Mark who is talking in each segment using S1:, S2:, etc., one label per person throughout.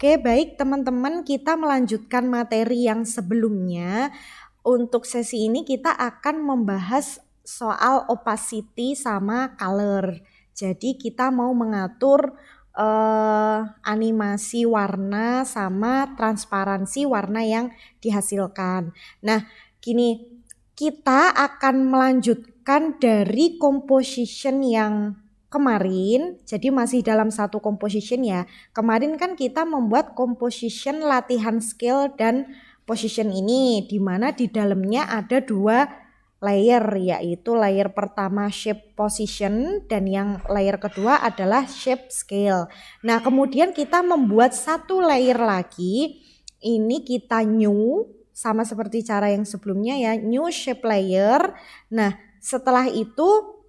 S1: Oke, baik teman-teman, kita melanjutkan materi yang sebelumnya. Untuk sesi ini kita akan membahas soal opacity sama color. Jadi kita mau mengatur animasi warna sama transparansi warna yang dihasilkan. Nah, gini, kita akan melanjutkan dari composition yang kemarin, jadi masih dalam satu composition ya. Kemarin kan kita membuat composition latihan scale dan position ini, di mana di dalamnya ada 2 layer, yaitu layer pertama shape position dan yang layer kedua adalah shape scale. Nah, kemudian kita membuat satu layer lagi, ini kita new, sama seperti cara yang sebelumnya ya, new shape layer. Nah, setelah itu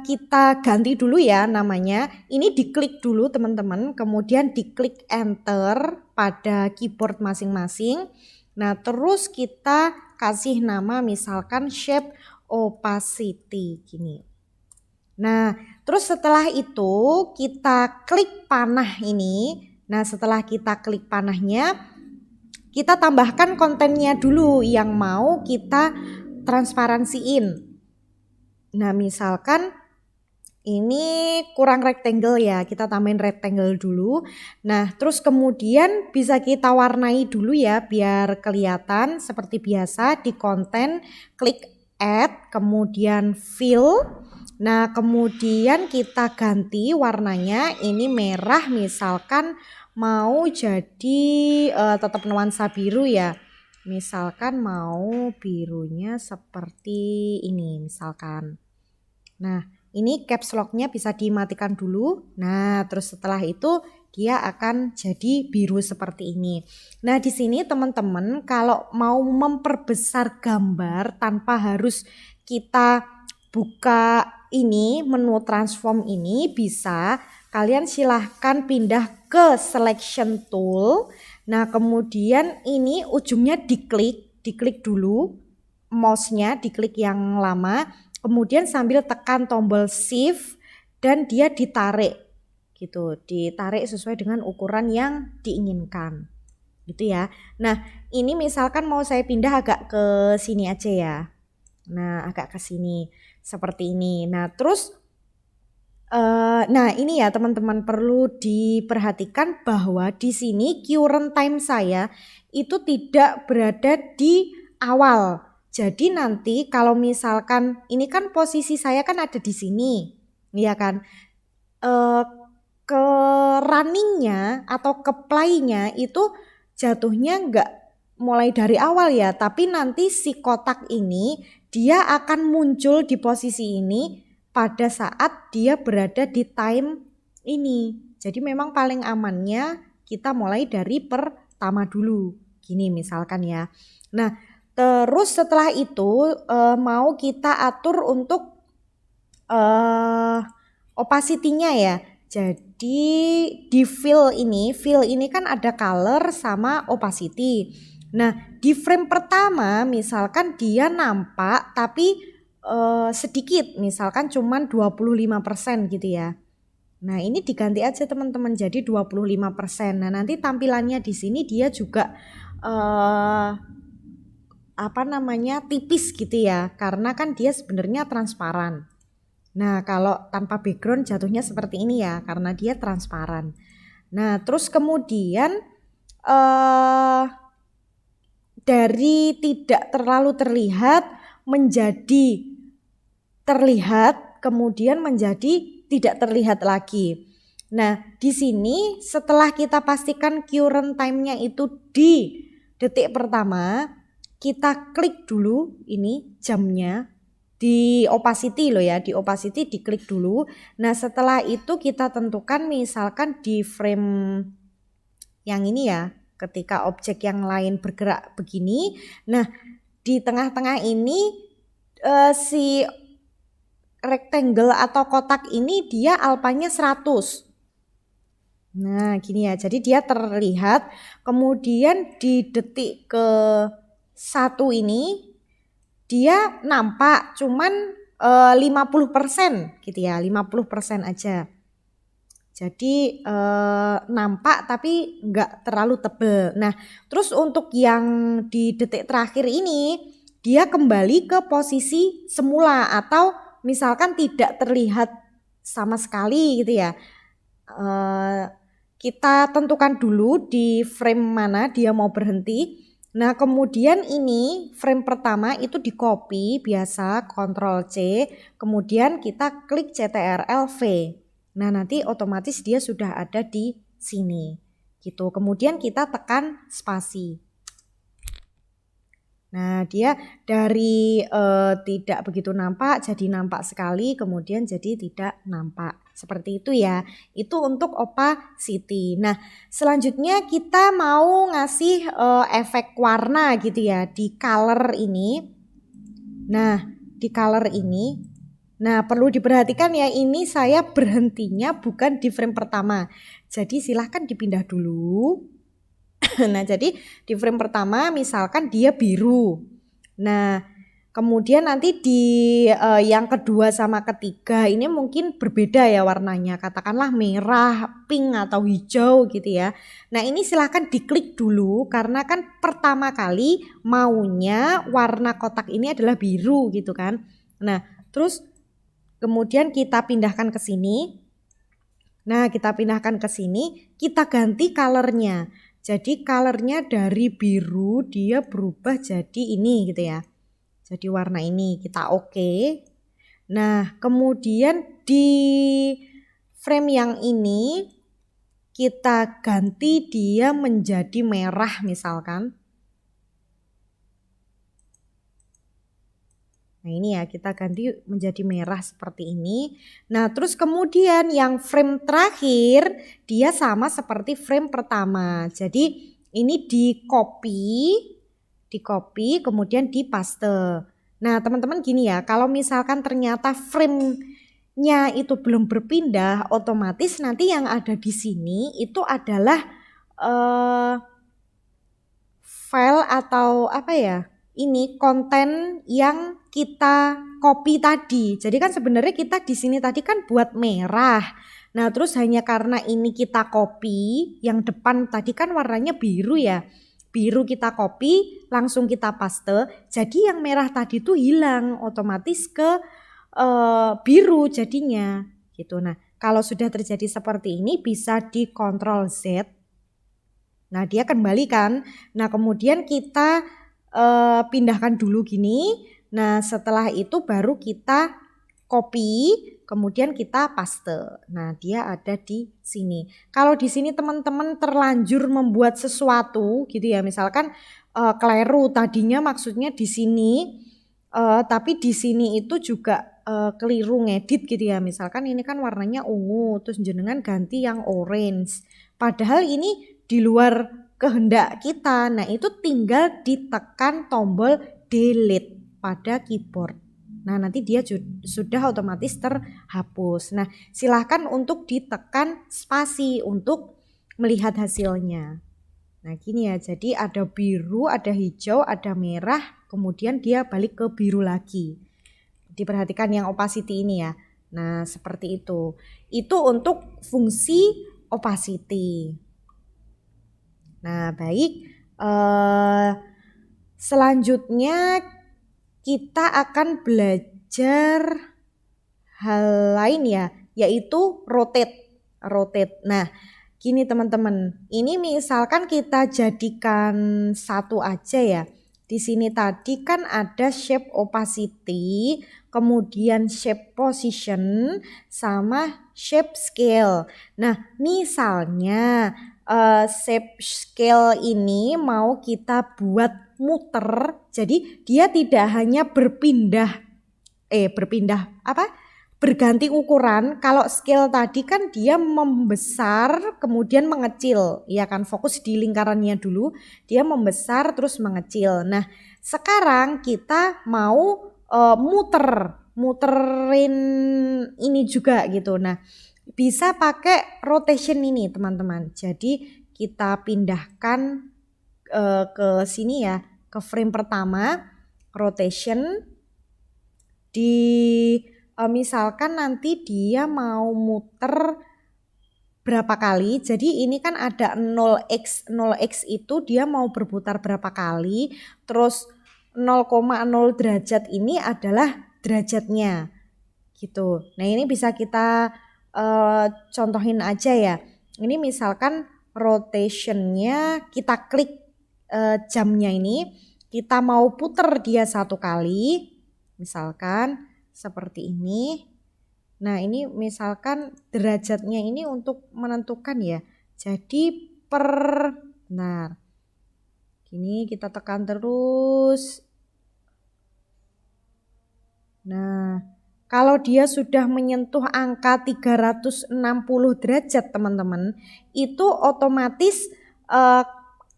S1: kita ganti dulu ya namanya. Ini diklik dulu teman-teman, kemudian diklik enter pada keyboard masing-masing. Nah, terus kita kasih nama misalkan shape opacity gini. Nah, terus setelah itu kita klik panah ini. Nah, setelah kita klik panahnya, kita tambahkan kontennya dulu yang mau kita transparansiin. Nah, misalkan ini kurang rectangle ya, kita tambahin rectangle dulu. Nah, terus kemudian bisa kita warnai dulu ya biar kelihatan seperti biasa. Di konten klik add, kemudian fill. Nah, kemudian kita ganti warnanya, ini merah misalkan mau jadi tetap nuansa biru ya. Misalkan mau birunya seperti ini misalkan. Nah, ini caps lock-nya bisa dimatikan dulu. Nah, terus setelah itu dia akan jadi biru seperti ini. Nah, di sini teman-teman kalau mau memperbesar gambar tanpa harus kita buka ini menu transform ini, bisa kalian silahkan pindah ke selection tool. Nah, kemudian ini ujungnya diklik dulu mouse-nya, diklik yang lama. Kemudian sambil tekan tombol shift dan dia ditarik gitu, ditarik sesuai dengan ukuran yang diinginkan gitu ya. Nah, ini misalkan mau saya pindah agak ke sini aja ya. Nah, agak ke sini seperti ini. Nah, terus nah ini ya teman-teman, perlu diperhatikan bahwa di sini current time saya itu tidak berada di awal. Jadi nanti kalau misalkan ini kan posisi saya kan ada di sini, ya kan? Ke runningnya atau ke playnya itu jatuhnya nggak mulai dari awal ya, tapi nanti si kotak ini dia akan muncul di posisi ini pada saat dia berada di time ini. Jadi memang paling amannya kita mulai dari pertama dulu, gini misalkan ya. Nah, terus setelah itu mau kita atur untuk opacity-nya ya. Jadi di fill ini kan ada color sama opacity. Nah, di frame pertama misalkan dia nampak tapi sedikit, misalkan cuman 25% gitu ya. Nah, ini diganti aja teman-teman jadi 25%. Nah, nanti tampilannya di sini dia juga tipis gitu ya, karena kan dia sebenarnya transparan. Nah, kalau tanpa background jatuhnya seperti ini ya, karena dia transparan. Nah, terus kemudian dari tidak terlalu terlihat menjadi terlihat, kemudian menjadi tidak terlihat lagi. Nah, di sini setelah kita pastikan current time-nya itu di detik pertama, kita klik dulu ini jamnya di opacity loh ya, di opacity diklik dulu. Nah, setelah itu kita tentukan misalkan di frame yang ini ya, ketika objek yang lain bergerak begini. Nah, di tengah-tengah ini si rectangle atau kotak ini dia alpanya 100. Nah, gini ya. Jadi dia terlihat. Kemudian di detik ke 1 ini dia nampak cuman 50% gitu ya. 50% aja. Jadi nampak tapi nggak terlalu tebel. Nah, terus untuk yang di detik terakhir ini dia kembali ke posisi semula atau misalkan tidak terlihat sama sekali gitu ya. Kita tentukan dulu di frame mana dia mau berhenti. Nah, kemudian ini frame pertama itu di copy biasa Ctrl C, kemudian kita klik Ctrl V. Nah, nanti otomatis dia sudah ada di sini. Gitu. Kemudian kita tekan spasi. Nah, dia dari tidak begitu nampak jadi nampak sekali, kemudian jadi tidak nampak. Seperti itu ya. Itu untuk opacity. Nah, selanjutnya kita mau ngasih efek warna gitu ya di color ini. Nah, di color ini. Nah, perlu diperhatikan ya, ini saya berhentinya bukan di frame pertama. Jadi silahkan dipindah dulu. Nah, jadi di frame pertama misalkan dia biru. Nah, kemudian nanti di yang kedua sama ketiga ini mungkin berbeda ya warnanya. Katakanlah merah, pink atau hijau gitu ya. Nah, ini silahkan diklik dulu karena kan pertama kali maunya warna kotak ini adalah biru gitu kan. Nah, terus kemudian kita pindahkan ke sini. Nah, kita pindahkan ke sini, kita ganti colornya. Jadi colornya dari biru dia berubah jadi ini gitu ya. Jadi warna ini kita oke. Nah, kemudian di frame yang ini kita ganti dia menjadi merah misalkan. Nah, ini ya kita ganti menjadi merah seperti ini. Nah, terus kemudian yang frame terakhir dia sama seperti frame pertama. Jadi ini di copy kemudian di paste. Nah, teman-teman gini ya, kalau misalkan ternyata frame-nya itu belum berpindah, otomatis nanti yang ada di sini itu adalah file atau apa ya? Ini konten yang kita copy tadi. Jadi kan sebenarnya kita di sini tadi kan buat merah. Nah, terus hanya karena ini kita copy, yang depan tadi kan warnanya biru ya. Biru kita copy, langsung kita paste. Jadi yang merah tadi tuh hilang, otomatis ke biru jadinya. Gitu. Nah, kalau sudah terjadi seperti ini bisa di Ctrl Z. Nah, dia kembalikan. Nah, kemudian kita pindahkan dulu gini. Nah, setelah itu baru kita copy, kemudian kita paste. Nah, dia ada di sini. Kalau di sini teman-teman terlanjur membuat sesuatu gitu ya, misalkan keliru tadinya maksudnya di sini, tapi di sini itu juga keliru ngedit gitu ya. Misalkan ini kan warnanya ungu, terus jenengan ganti yang orange. Padahal ini di luar kehendak kita. Nah, itu tinggal ditekan tombol delete pada keyboard. Nah, nanti dia sudah otomatis terhapus. Nah, silahkan untuk ditekan spasi untuk melihat hasilnya. Nah, gini ya. Jadi ada biru, ada hijau, ada merah, kemudian dia balik ke biru lagi. Diperhatikan yang opacity ini ya. Nah, seperti itu. Itu untuk fungsi opacity. Nah, baik, selanjutnya kita akan belajar hal lain ya, yaitu rotate. Nah, gini teman-teman, ini misalkan kita jadikan satu aja ya. Di sini tadi kan ada shape opacity, kemudian shape position, sama shape scale. Nah, misalnya shape scale ini mau kita buat muter, jadi dia tidak hanya berganti ukuran. Kalau scale tadi kan dia membesar kemudian mengecil, ya kan, fokus di lingkarannya dulu, dia membesar terus mengecil. Nah, sekarang kita mau muterin ini juga gitu. Nah, bisa pakai rotation ini teman-teman. Jadi kita pindahkan ke sini ya, ke frame pertama, rotation. Di misalkan nanti dia mau muter berapa kali. Jadi ini kan ada 0x, 0x itu dia mau berputar berapa kali. Terus 0,0 derajat ini adalah derajatnya gitu. Nah ini bisa kita contohin aja ya. Ini misalkan rotationnya kita klik jamnya ini, kita mau puter dia 1 kali, misalkan seperti ini. Nah ini misalkan derajatnya ini untuk menentukan ya. Jadi benar. Gini kita tekan terus. Nah kalau dia sudah menyentuh angka 360 derajat teman-teman, itu otomatis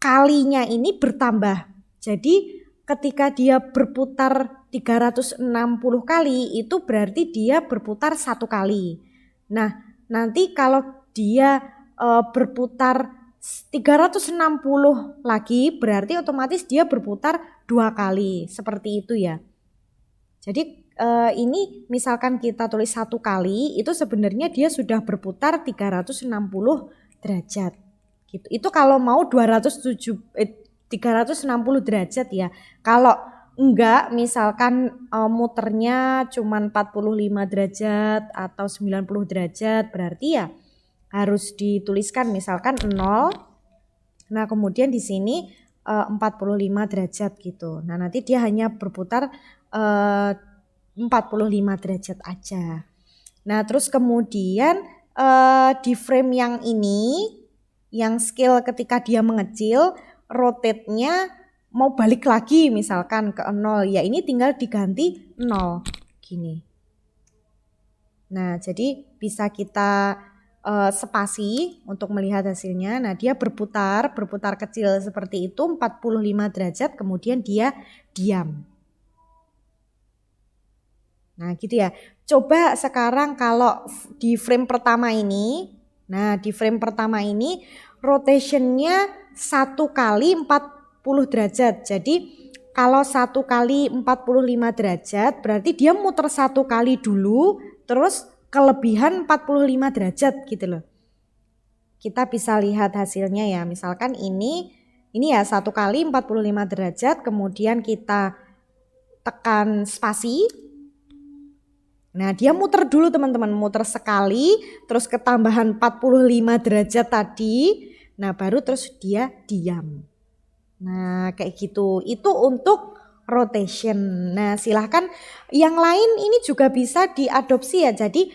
S1: kalinya ini bertambah. Jadi ketika dia berputar 360 kali itu berarti dia berputar 1 kali. Nah nanti kalau dia berputar 360 lagi berarti otomatis dia berputar 2 kali. Seperti itu ya. Jadi ini misalkan kita tulis 1 kali itu sebenarnya dia sudah berputar 360 derajat gitu. Itu kalau mau 360 derajat ya. Kalau enggak misalkan muternya cuma 45 derajat atau 90 derajat berarti ya harus dituliskan misalkan 0. Nah kemudian di sini 45 derajat gitu. Nah nanti dia hanya berputar 45 derajat aja. Nah terus kemudian di frame yang ini, yang scale ketika dia mengecil, rotate-nya mau balik lagi misalkan ke 0, ya ini tinggal diganti 0 gini. Nah jadi bisa kita spasi untuk melihat hasilnya. Nah dia berputar kecil seperti itu 45 derajat kemudian dia diam. Nah gitu ya. Coba sekarang kalau di frame pertama ini, nah di frame pertama ini rotationnya 1 kali 40 derajat. Jadi kalau 1 kali 45 derajat berarti dia muter 1 kali dulu terus kelebihan 45 derajat gitu loh. Kita bisa lihat hasilnya ya. Misalkan ini ya 1 kali 45 derajat kemudian kita tekan spasi. Nah dia muter dulu teman-teman, muter sekali terus ketambahan 45 derajat tadi, nah baru terus dia diam. Nah kayak gitu, itu untuk rotation. Nah silahkan yang lain ini juga bisa diadopsi ya, jadi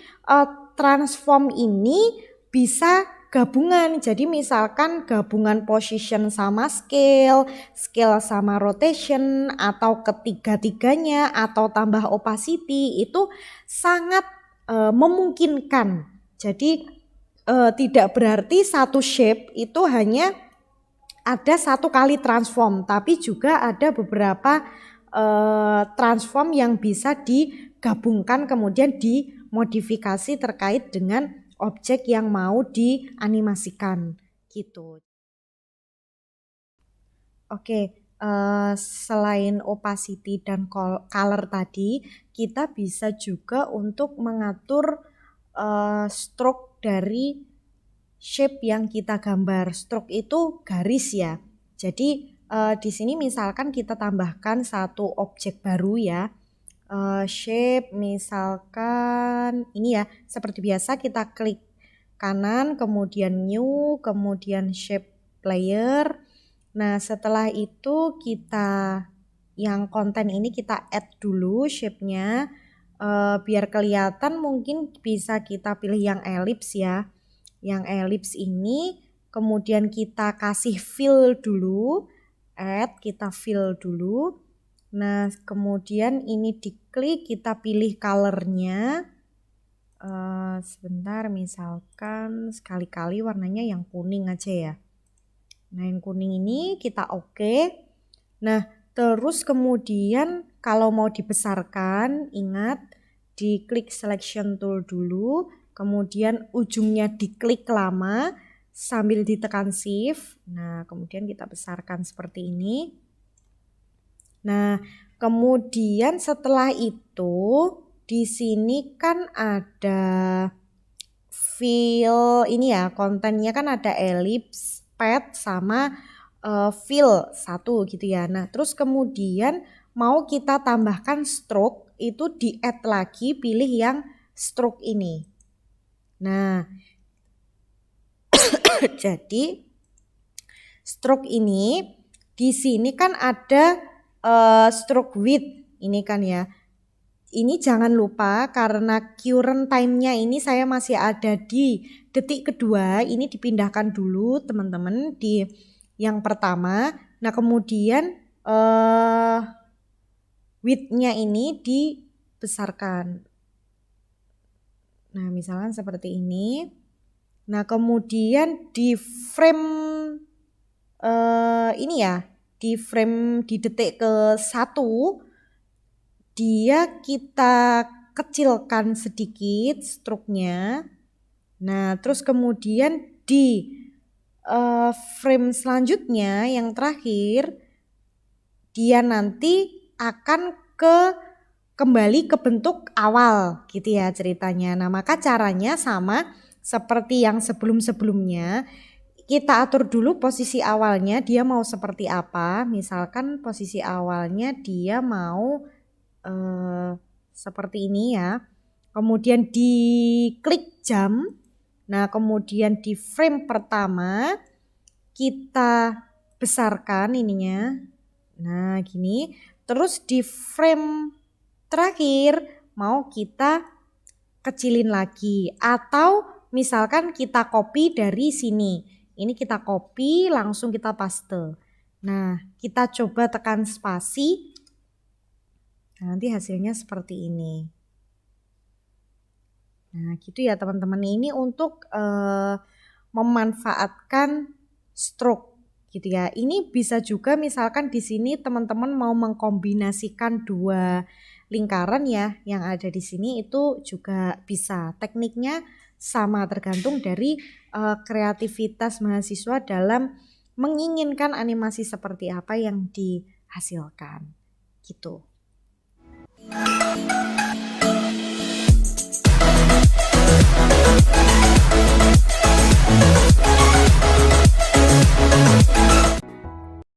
S1: transform ini bisa gabungan. Jadi misalkan gabungan position sama scale, scale sama rotation atau ketiga-tiganya atau tambah opacity itu sangat memungkinkan. Jadi tidak berarti satu shape itu hanya ada 1 kali transform, tapi juga ada beberapa transform yang bisa digabungkan kemudian dimodifikasi terkait dengan objek yang mau dianimasikan gitu. Oke, selain opacity dan color tadi, kita bisa juga untuk mengatur stroke dari shape yang kita gambar. Stroke itu garis ya. Jadi di sini misalkan kita tambahkan 1 objek baru ya. Shape misalkan ini ya, seperti biasa kita klik kanan kemudian new kemudian shape layer. Nah setelah itu kita yang konten ini kita add dulu shape-nya biar kelihatan mungkin bisa kita pilih yang ellipse ya. Yang ellipse ini kemudian kita kasih fill dulu, add kita fill dulu. Nah kemudian ini diklik kita pilih colornya, sebentar misalkan sekali-kali warnanya yang kuning aja ya. Nah yang kuning ini kita oke. Nah terus kemudian kalau mau dibesarkan ingat diklik selection tool dulu, kemudian ujungnya diklik lama sambil ditekan shift. Nah kemudian kita besarkan seperti ini. Nah, kemudian setelah itu di sini kan ada fill ini ya, kontennya kan ada ellipse, pad sama fill 1 gitu ya. Nah terus kemudian mau kita tambahkan stroke, itu di add lagi, pilih yang stroke ini. Nah jadi stroke ini di sini kan ada stroke width ini kan ya. Ini jangan lupa karena current time-nya ini saya masih ada di detik kedua, ini dipindahkan dulu teman-teman di yang pertama. Nah kemudian width-nya ini dibesarkan. Nah misalkan seperti ini. Nah kemudian di frame ini ya, di frame di detik ke-1 dia kita kecilkan sedikit stroke-nya. Nah terus kemudian di frame selanjutnya yang terakhir dia nanti akan kembali ke bentuk awal gitu ya ceritanya. Nah maka caranya sama seperti yang sebelum-sebelumnya. Kita atur dulu posisi awalnya dia mau seperti apa. Misalkan posisi awalnya dia mau seperti ini ya. Kemudian diklik jam. Nah kemudian di frame pertama kita besarkan ininya. Nah gini. Terus di frame terakhir mau kita kecilin lagi. Atau misalkan kita copy dari sini. Ini kita copy langsung kita paste. Nah kita coba tekan spasi. Nah, nanti hasilnya seperti ini. Nah gitu ya teman-teman, ini untuk memanfaatkan stroke gitu ya. Ini bisa juga misalkan di sini teman-teman mau mengkombinasikan dua lingkaran ya yang ada di sini, itu juga bisa. Tekniknya sama, tergantung dari kreativitas mahasiswa dalam menginginkan animasi seperti apa yang dihasilkan gitu.